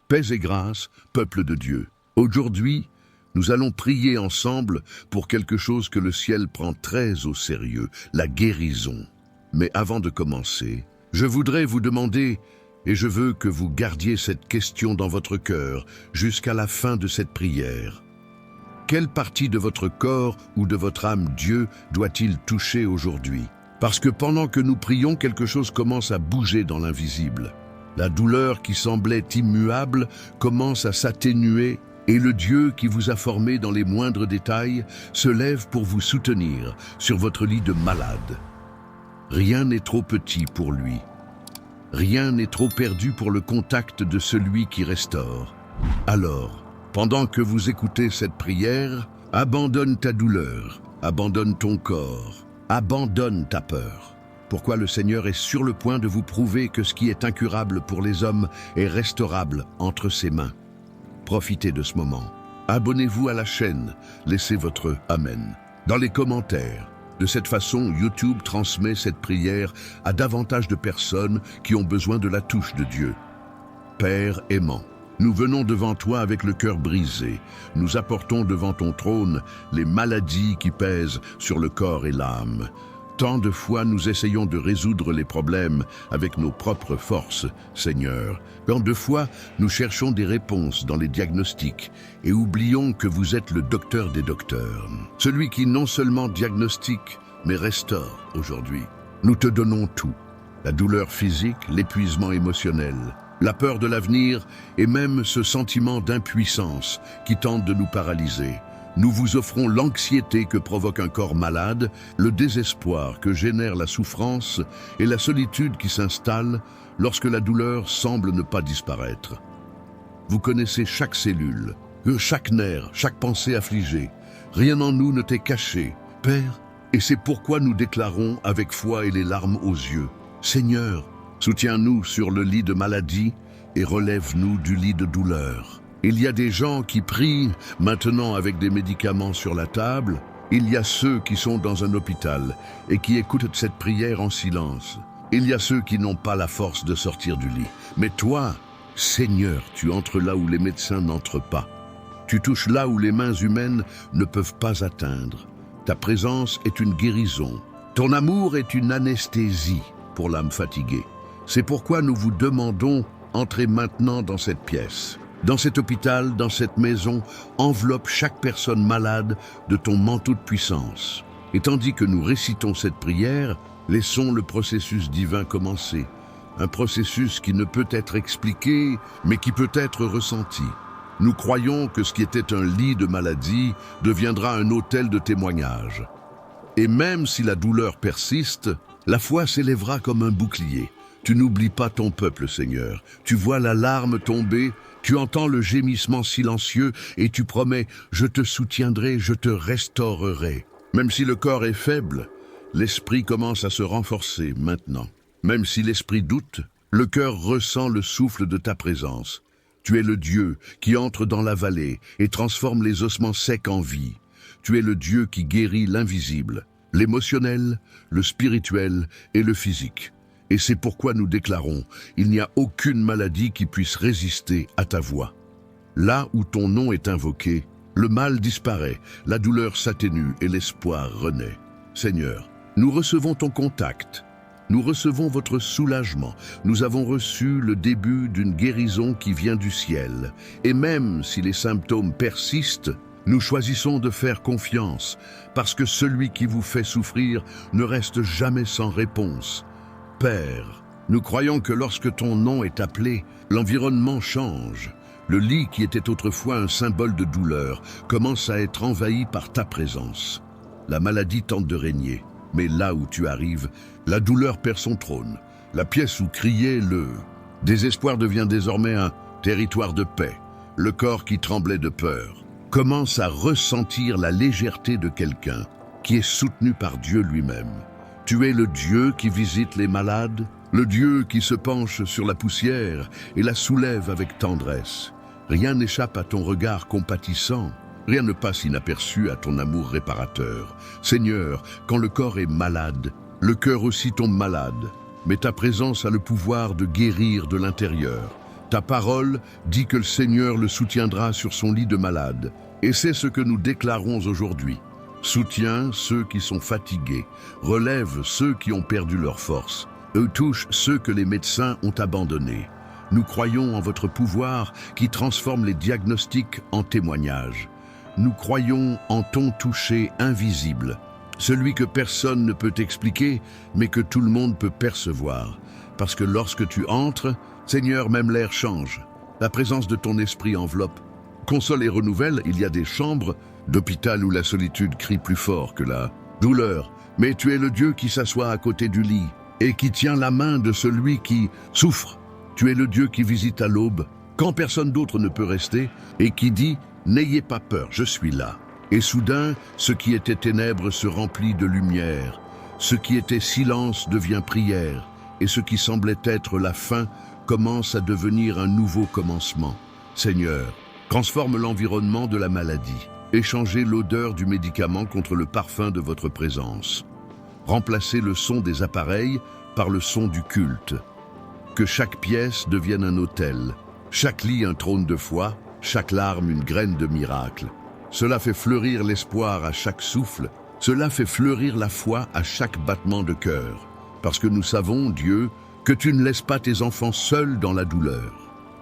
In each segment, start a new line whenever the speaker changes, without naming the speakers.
Paix et grâce, peuple de Dieu. Aujourd'hui, nous allons prier ensemble pour quelque chose que le ciel prend très au sérieux, la guérison. Mais avant de commencer, je voudrais vous demander, et je veux que vous gardiez cette question dans votre cœur jusqu'à la fin de cette prière. Quelle partie de votre corps ou de votre âme Dieu doit-il toucher aujourd'hui? Parce que pendant que nous prions, quelque chose commence à bouger dans l'invisible. La douleur qui semblait immuable commence à s'atténuer et le Dieu qui vous a formé dans les moindres détails se lève pour vous soutenir sur votre lit de malade. Rien n'est trop petit pour lui. Rien n'est trop perdu pour le contact de celui qui restaure. Alors, pendant que vous écoutez cette prière, abandonne ta douleur, abandonne ton corps, abandonne ta peur. Pourquoi le Seigneur est sur le point de vous prouver que ce qui est incurable pour les hommes est restaurable entre ses mains. Profitez de ce moment. Abonnez-vous à la chaîne, laissez votre Amen dans les commentaires. De cette façon, YouTube transmet cette prière à davantage de personnes qui ont besoin de la touche de Dieu. Père aimant, nous venons devant toi avec le cœur brisé. Nous apportons devant ton trône les maladies qui pèsent sur le corps et l'âme. Tant de fois nous essayons de résoudre les problèmes avec nos propres forces, Seigneur. Tant de fois nous cherchons des réponses dans les diagnostics et oublions que vous êtes le docteur des docteurs. Celui qui non seulement diagnostique, mais restaure aujourd'hui. Nous te donnons tout. La douleur physique, l'épuisement émotionnel, la peur de l'avenir et même ce sentiment d'impuissance qui tente de nous paralyser. Nous vous offrons l'anxiété que provoque un corps malade, le désespoir que génère la souffrance et la solitude qui s'installe lorsque la douleur semble ne pas disparaître. Vous connaissez chaque cellule, chaque nerf, chaque pensée affligée. Rien en nous ne t'est caché, Père, et c'est pourquoi nous déclarons avec foi et les larmes aux yeux. Seigneur, soutiens-nous sur le lit de maladie et relève-nous du lit de douleur. Il y a des gens qui prient maintenant avec des médicaments sur la table. Il y a ceux qui sont dans un hôpital et qui écoutent cette prière en silence. Il y a ceux qui n'ont pas la force de sortir du lit. Mais toi, Seigneur, tu entres là où les médecins n'entrent pas. Tu touches là où les mains humaines ne peuvent pas atteindre. Ta présence est une guérison. Ton amour est une anesthésie pour l'âme fatiguée. C'est pourquoi nous vous demandons, entrez maintenant dans cette pièce. Dans cet hôpital, dans cette maison, enveloppe chaque personne malade de ton manteau de puissance. Et tandis que nous récitons cette prière, laissons le processus divin commencer. Un processus qui ne peut être expliqué, mais qui peut être ressenti. Nous croyons que ce qui était un lit de maladie deviendra un autel de témoignage. Et même si la douleur persiste, la foi s'élèvera comme un bouclier. Tu n'oublies pas ton peuple, Seigneur. Tu vois la larme tomber, tu entends le gémissement silencieux et tu promets « Je te soutiendrai, je te restaurerai ». Même si le corps est faible, l'esprit commence à se renforcer maintenant. Même si l'esprit doute, le cœur ressent le souffle de ta présence. Tu es le Dieu qui entre dans la vallée et transforme les ossements secs en vie. Tu es le Dieu qui guérit l'invisible, l'émotionnel, le spirituel et le physique. Et c'est pourquoi nous déclarons, il n'y a aucune maladie qui puisse résister à ta voix. Là où ton nom est invoqué, le mal disparaît, la douleur s'atténue et l'espoir renaît. Seigneur, nous recevons ton contact, nous recevons votre soulagement, nous avons reçu le début d'une guérison qui vient du ciel. Et même si les symptômes persistent, nous choisissons de faire confiance, parce que celui qui vous fait souffrir ne reste jamais sans réponse. Père, nous croyons que lorsque ton nom est appelé, l'environnement change. Le lit qui était autrefois un symbole de douleur commence à être envahi par ta présence. La maladie tente de régner, mais là où tu arrives, la douleur perd son trône. La pièce où criait le désespoir devient désormais un territoire de paix. Le corps qui tremblait de peur commence à ressentir la légèreté de quelqu'un qui est soutenu par Dieu lui-même. Tu es le Dieu qui visite les malades, le Dieu qui se penche sur la poussière et la soulève avec tendresse. Rien n'échappe à ton regard compatissant, rien ne passe inaperçu à ton amour réparateur. Seigneur, quand le corps est malade, le cœur aussi tombe malade, mais ta présence a le pouvoir de guérir de l'intérieur. Ta parole dit que le Seigneur le soutiendra sur son lit de malade. Et c'est ce que nous déclarons aujourd'hui. Soutiens ceux qui sont fatigués, relève ceux qui ont perdu leur force, touche ceux que les médecins ont abandonnés. Nous croyons en votre pouvoir qui transforme les diagnostics en témoignages. Nous croyons en ton toucher invisible, celui que personne ne peut expliquer, mais que tout le monde peut percevoir. Parce que lorsque tu entres, Seigneur, même l'air change. La présence de ton esprit enveloppe, console et renouvelle. Il y a des chambres d'hôpital où la solitude crie plus fort que la douleur. Mais tu es le Dieu qui s'assoit à côté du lit et qui tient la main de celui qui souffre. Tu es le Dieu qui visite à l'aube, quand personne d'autre ne peut rester, et qui dit « N'ayez pas peur, je suis là ». Et soudain, ce qui était ténèbres se remplit de lumière. Ce qui était silence devient prière, et ce qui semblait être la fin commence à devenir un nouveau commencement. Seigneur, transforme l'environnement de la maladie. Échangez l'odeur du médicament contre le parfum de votre présence. Remplacez le son des appareils par le son du culte. Que chaque pièce devienne un autel, chaque lit un trône de foi, chaque larme une graine de miracle. Cela fait fleurir l'espoir à chaque souffle, cela fait fleurir la foi à chaque battement de cœur. Parce que nous savons, Dieu, que tu ne laisses pas tes enfants seuls dans la douleur.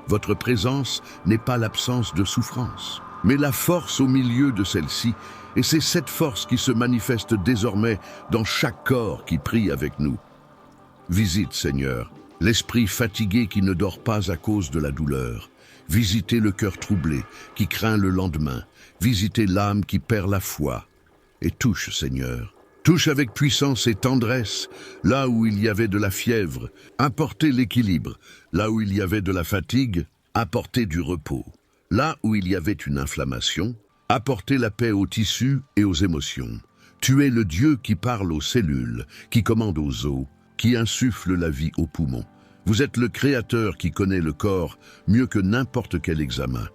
Votre présence n'est pas l'absence de souffrance, mais la force au milieu de celle-ci, et c'est cette force qui se manifeste désormais dans chaque corps qui prie avec nous. Visite, Seigneur, l'esprit fatigué qui ne dort pas à cause de la douleur. Visitez le cœur troublé qui craint le lendemain. Visitez l'âme qui perd la foi. Et touche, Seigneur. Touche avec puissance et tendresse là où il y avait de la fièvre. Apportez l'équilibre. Là où il y avait de la fatigue, apportez du repos. Là où il y avait une inflammation, apportez la paix aux tissus et aux émotions. Tu es le Dieu qui parle aux cellules, qui commande aux os, qui insuffle la vie aux poumons. Vous êtes le Créateur qui connaît le corps mieux que n'importe quel examen.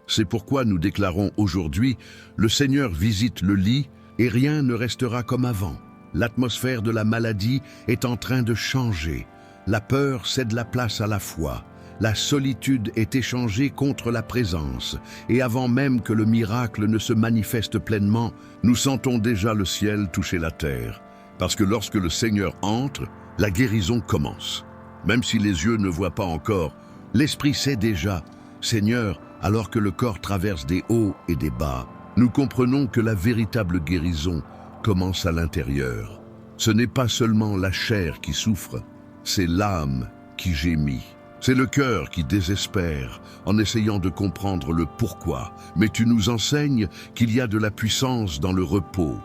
C'est pourquoi nous déclarons aujourd'hui, le Seigneur visite le lit et rien ne restera comme avant. L'atmosphère de la maladie est en train de changer. La peur cède la place à la foi. La solitude est échangée contre la présence. Et avant même que le miracle ne se manifeste pleinement, nous sentons déjà le ciel toucher la terre. Parce que lorsque le Seigneur entre, la guérison commence. Même si les yeux ne voient pas encore, l'esprit sait déjà. Seigneur, alors que le corps traverse des hauts et des bas, nous comprenons que la véritable guérison commence à l'intérieur. Ce n'est pas seulement la chair qui souffre, c'est l'âme qui gémit. C'est le cœur qui désespère en essayant de comprendre le pourquoi. Mais tu nous enseignes qu'il y a de la puissance dans le repos,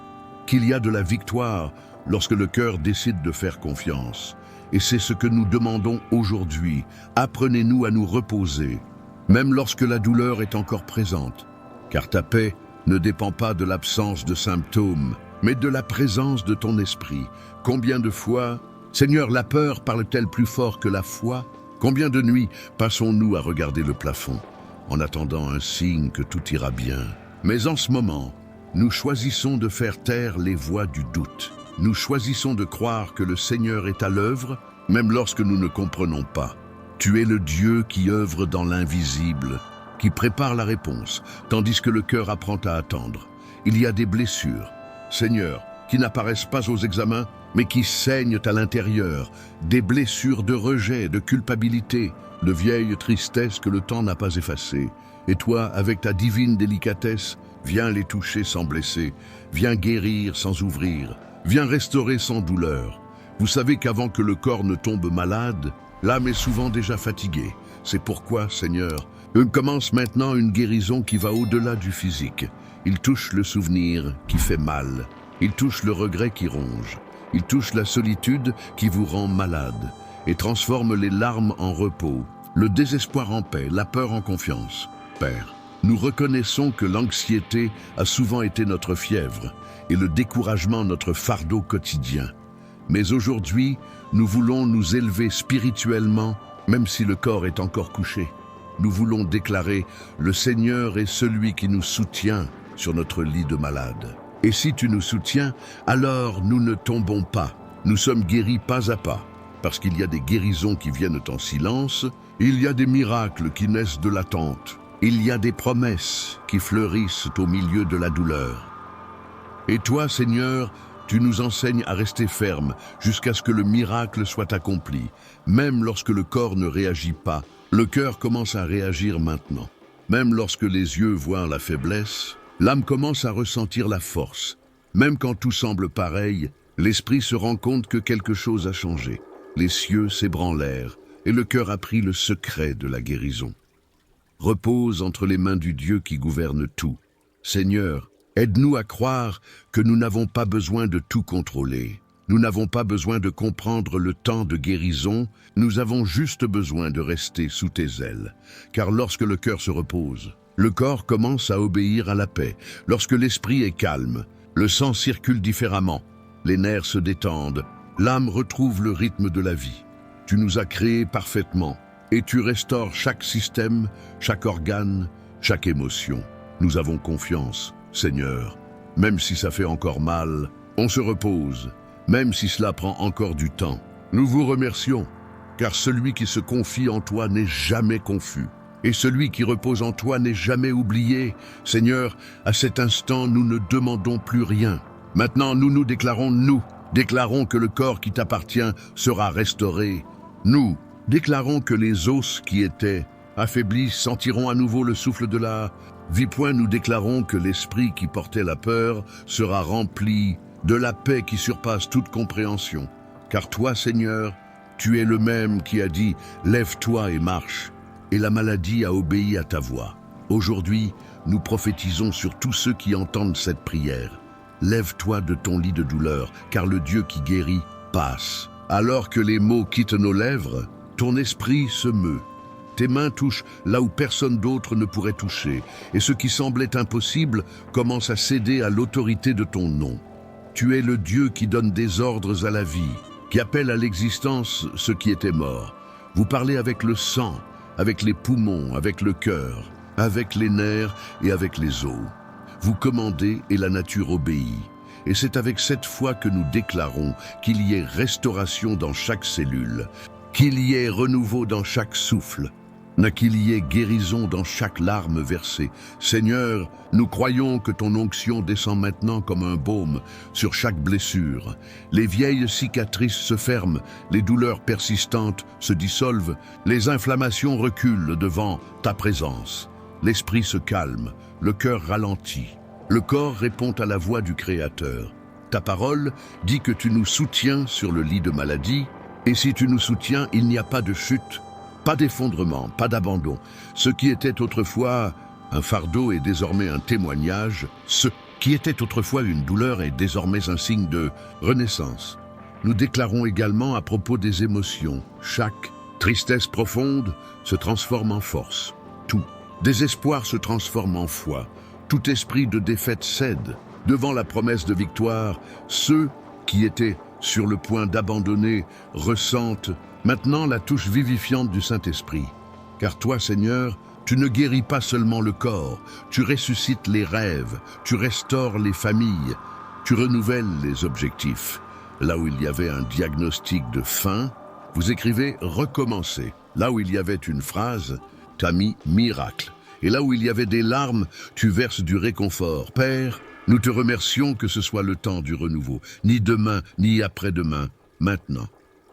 qu'il y a de la victoire lorsque le cœur décide de faire confiance. Et c'est ce que nous demandons aujourd'hui. Apprenez-nous à nous reposer, même lorsque la douleur est encore présente. Car ta paix ne dépend pas de l'absence de symptômes, mais de la présence de ton esprit. Combien de fois, Seigneur, la peur parle-t-elle plus fort que la foi? Combien de nuits passons-nous à regarder le plafond, en attendant un signe que tout ira bien? Mais en ce moment, nous choisissons de faire taire les voix du doute. Nous choisissons de croire que le Seigneur est à l'œuvre, même lorsque nous ne comprenons pas. Tu es le Dieu qui œuvre dans l'invisible, qui prépare la réponse, tandis que le cœur apprend à attendre. Il y a des blessures, Seigneur, qui n'apparaissent pas aux examens, mais qui saignent à l'intérieur, des blessures de rejet, de culpabilité, de vieilles tristesses que le temps n'a pas effacées. Et toi, avec ta divine délicatesse, viens les toucher sans blesser, viens guérir sans ouvrir, viens restaurer sans douleur. Vous savez qu'avant que le corps ne tombe malade, l'âme est souvent déjà fatiguée. C'est pourquoi, Seigneur, commence maintenant une guérison qui va au-delà du physique. Il touche le souvenir qui fait mal. Il touche le regret qui ronge. Il touche la solitude qui vous rend malade et transforme les larmes en repos, le désespoir en paix, la peur en confiance. Père, nous reconnaissons que l'anxiété a souvent été notre fièvre et le découragement notre fardeau quotidien. Mais aujourd'hui, nous voulons nous élever spirituellement, même si le corps est encore couché. Nous voulons déclarer « Le Seigneur est celui qui nous soutient sur notre lit de malade ». Et si tu nous soutiens, alors nous ne tombons pas. Nous sommes guéris pas à pas. parce qu'il y a des guérisons qui viennent en silence, il y a des miracles qui naissent de l'attente, il y a des promesses qui fleurissent au milieu de la douleur. Et toi, Seigneur, tu nous enseignes à rester fermes jusqu'à ce que le miracle soit accompli. Même lorsque le corps ne réagit pas, le cœur commence à réagir maintenant. Même lorsque les yeux voient la faiblesse, l'âme commence à ressentir la force. Même quand tout semble pareil, l'esprit se rend compte que quelque chose a changé. Les cieux s'ébranlèrent et le cœur apprit le secret de la guérison. Repose entre les mains du Dieu qui gouverne tout. Seigneur, aide-nous à croire que nous n'avons pas besoin de tout contrôler. Nous n'avons pas besoin de comprendre le temps de guérison, nous avons juste besoin de rester sous tes ailes. Car lorsque le cœur se repose, le corps commence à obéir à la paix. Lorsque l'esprit est calme, le sang circule différemment, les nerfs se détendent, l'âme retrouve le rythme de la vie. Tu nous as créés parfaitement et tu restaures chaque système, chaque organe, chaque émotion. Nous avons confiance, Seigneur. Même si ça fait encore mal, on se repose. Même si cela prend encore du temps, nous vous remercions, car celui qui se confie en toi n'est jamais confus, et celui qui repose en toi n'est jamais oublié. Seigneur, à cet instant, nous ne demandons plus rien. Maintenant, nous déclarons que le corps qui t'appartient sera restauré. Nous déclarons que les os qui étaient affaiblis sentiront à nouveau le souffle de la vie. Nous déclarons que l'esprit qui portait la peur sera rempli de la paix qui surpasse toute compréhension. Car toi, Seigneur, tu es le même qui a dit « Lève-toi et marche », et la maladie a obéi à ta voix. Aujourd'hui, nous prophétisons sur tous ceux qui entendent cette prière. Lève-toi de ton lit de douleur, car le Dieu qui guérit passe. Alors que les mots quittent nos lèvres, ton esprit se meut. Tes mains touchent là où personne d'autre ne pourrait toucher, et ce qui semblait impossible commence à céder à l'autorité de ton nom. Tu es le Dieu qui donne des ordres à la vie, qui appelle à l'existence ce qui était mort. Vous parlez avec le sang, avec les poumons, avec le cœur, avec les nerfs et avec les os. Vous commandez et la nature obéit. Et c'est avec cette foi que nous déclarons qu'il y ait restauration dans chaque cellule, qu'il y ait renouveau dans chaque souffle, qu'il y ait guérison dans chaque larme versée. Seigneur, nous croyons que ton onction descend maintenant comme un baume sur chaque blessure. Les vieilles cicatrices se ferment, les douleurs persistantes se dissolvent, les inflammations reculent devant ta présence. L'esprit se calme, le cœur ralentit, le corps répond à la voix du Créateur. Ta parole dit que tu nous soutiens sur le lit de maladie, et si tu nous soutiens, il n'y a pas de chute, pas d'effondrement, pas d'abandon. Ce qui était autrefois un fardeau est désormais un témoignage. Ce qui était autrefois une douleur est désormais un signe de renaissance. Nous déclarons également à propos des émotions. Chaque tristesse profonde se transforme en force. Tout désespoir se transforme en foi. Tout esprit de défaite cède devant la promesse de victoire. Ceux qui étaient sur le point d'abandonner ressentent maintenant la touche vivifiante du Saint-Esprit. Car toi, Seigneur, tu ne guéris pas seulement le corps, tu ressuscites les rêves, tu restaures les familles, tu renouvelles les objectifs. Là où il y avait un diagnostic de fin, vous écrivez « recommencer ». Là où il y avait une phrase, tu as mis « miracle ». Et là où il y avait des larmes, tu verses du réconfort. Père, nous te remercions que ce soit le temps du renouveau, ni demain, ni après-demain, maintenant.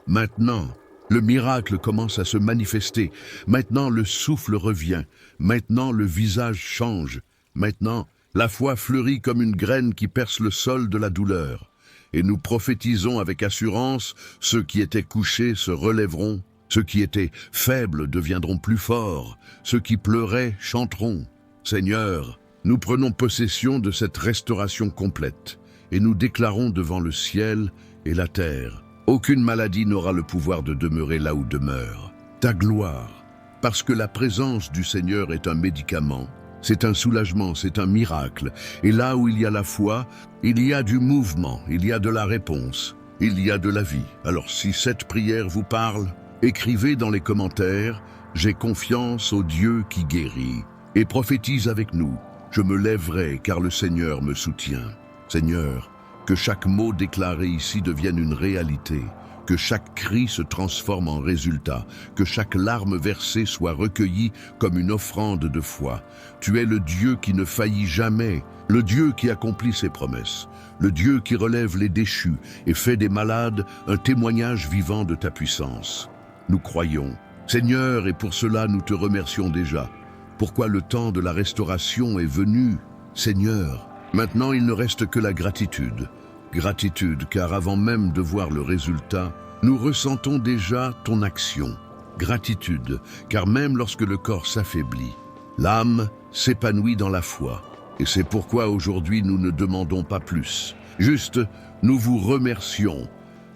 Maintenant, le miracle commence à se manifester. Maintenant, le souffle revient. Maintenant, le visage change. Maintenant, la foi fleurit comme une graine qui perce le sol de la douleur. Et nous prophétisons avec assurance, ceux qui étaient couchés se relèveront, ceux qui étaient faibles deviendront plus forts, ceux qui pleuraient chanteront. Seigneur, nous prenons possession de cette restauration complète et nous déclarons devant le ciel et la terre: aucune maladie n'aura le pouvoir de demeurer là où demeure ta gloire, parce que la présence du Seigneur est un médicament, c'est un soulagement, c'est un miracle. Et là où il y a la foi, il y a du mouvement, il y a de la réponse, il y a de la vie. Alors si cette prière vous parle, écrivez dans les commentaires « J'ai confiance au Dieu qui guérit » et prophétise avec nous « Je me lèverai car le Seigneur me soutient ». Seigneur, que chaque mot déclaré ici devienne une réalité, Que chaque cri se transforme en résultat, que chaque larme versée soit recueillie comme une offrande de foi. Tu es le Dieu qui ne faillit jamais, le Dieu qui accomplit ses promesses, le Dieu qui relève les déchus et fait des malades un témoignage vivant de ta puissance. Nous croyons, Seigneur, et pour cela nous te remercions déjà. Pourquoi le temps de la restauration est venu, Seigneur? Maintenant il ne reste que la gratitude. Gratitude, car avant même de voir le résultat, nous ressentons déjà ton action. Gratitude, car même lorsque le corps s'affaiblit, l'âme s'épanouit dans la foi. Et c'est pourquoi aujourd'hui nous ne demandons pas plus. Juste, nous vous remercions.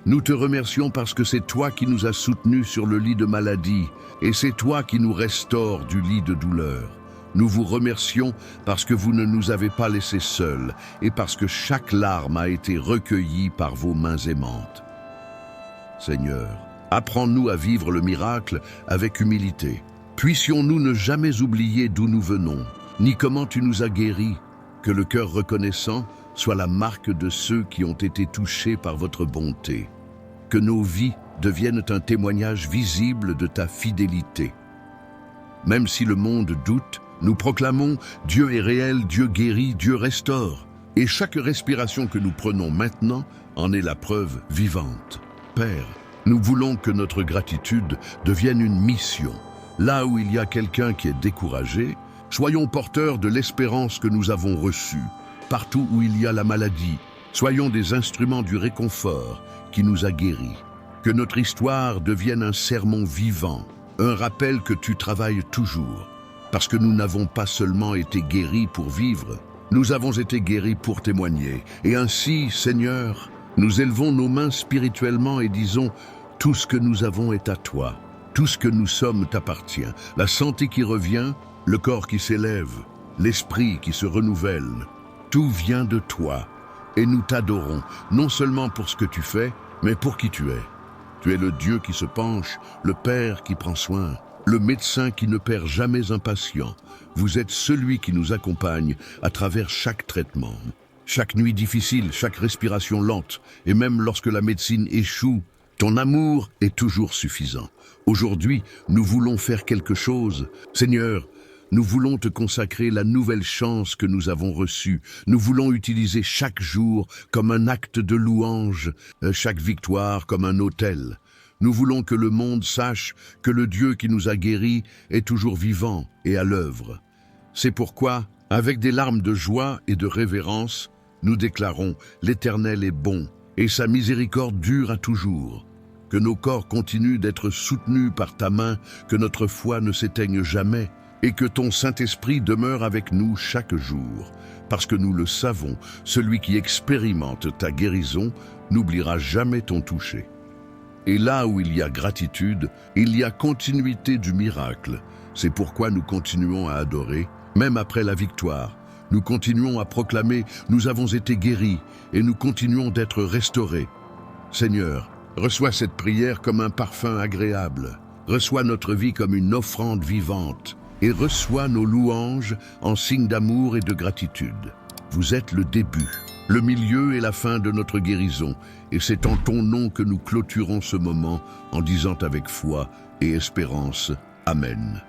Nous te remercions parce que c'est toi qui nous as soutenus sur le lit de maladie, et c'est toi qui nous restaures du lit de douleur. Nous vous remercions parce que vous ne nous avez pas laissés seuls et parce que chaque larme a été recueillie par vos mains aimantes. Seigneur, apprends-nous à vivre le miracle avec humilité. Puissions-nous ne jamais oublier d'où nous venons, ni comment tu nous as guéris, que le cœur reconnaissant soit la marque de ceux qui ont été touchés par votre bonté. Que nos vies deviennent un témoignage visible de ta fidélité. Même si le monde doute, nous proclamons « Dieu est réel, Dieu guérit, Dieu restaure ». Et chaque respiration que nous prenons maintenant en est la preuve vivante. Père, nous voulons que notre gratitude devienne une mission. Là où il y a quelqu'un qui est découragé, soyons porteurs de l'espérance que nous avons reçue. Partout où il y a la maladie, soyons des instruments du réconfort qui nous a guéris. Que notre histoire devienne un sermon vivant, un rappel que tu travailles toujours. Parce que nous n'avons pas seulement été guéris pour vivre, nous avons été guéris pour témoigner. Et ainsi, Seigneur, nous élevons nos mains spirituellement et disons « Tout ce que nous avons est à toi, tout ce que nous sommes t'appartient. La santé qui revient, le corps qui s'élève, l'esprit qui se renouvelle. Tout vient de toi, et nous t'adorons, non seulement pour ce que tu fais, mais pour qui tu es. Tu es le Dieu qui se penche, le Père qui prend soin, le médecin qui ne perd jamais un patient. Vous êtes celui qui nous accompagne à travers chaque traitement. Chaque nuit difficile, chaque respiration lente, et même lorsque la médecine échoue, ton amour est toujours suffisant. Aujourd'hui, nous voulons faire quelque chose. Seigneur, nous voulons te consacrer la nouvelle chance que nous avons reçue. Nous voulons utiliser chaque jour comme un acte de louange, chaque victoire comme un autel. Nous voulons que le monde sache que le Dieu qui nous a guéris est toujours vivant et à l'œuvre. C'est pourquoi, avec des larmes de joie et de révérence, nous déclarons « L'Éternel est bon et sa miséricorde dure à toujours ». Que nos corps continuent d'être soutenus par ta main, que notre foi ne s'éteigne jamais et que ton Saint-Esprit demeure avec nous chaque jour. Parce que nous le savons, celui qui expérimente ta guérison n'oubliera jamais ton toucher. Et là où il y a gratitude, il y a continuité du miracle. C'est pourquoi nous continuons à adorer, même après la victoire. Nous continuons à proclamer « Nous avons été guéris » et nous continuons d'être restaurés. Seigneur, reçois cette prière comme un parfum agréable. Reçois notre vie comme une offrande vivante et reçois nos louanges en signe d'amour et de gratitude. Vous êtes le début, le milieu et la fin de notre guérison, et c'est en ton nom que nous clôturons ce moment en disant avec foi et espérance, Amen.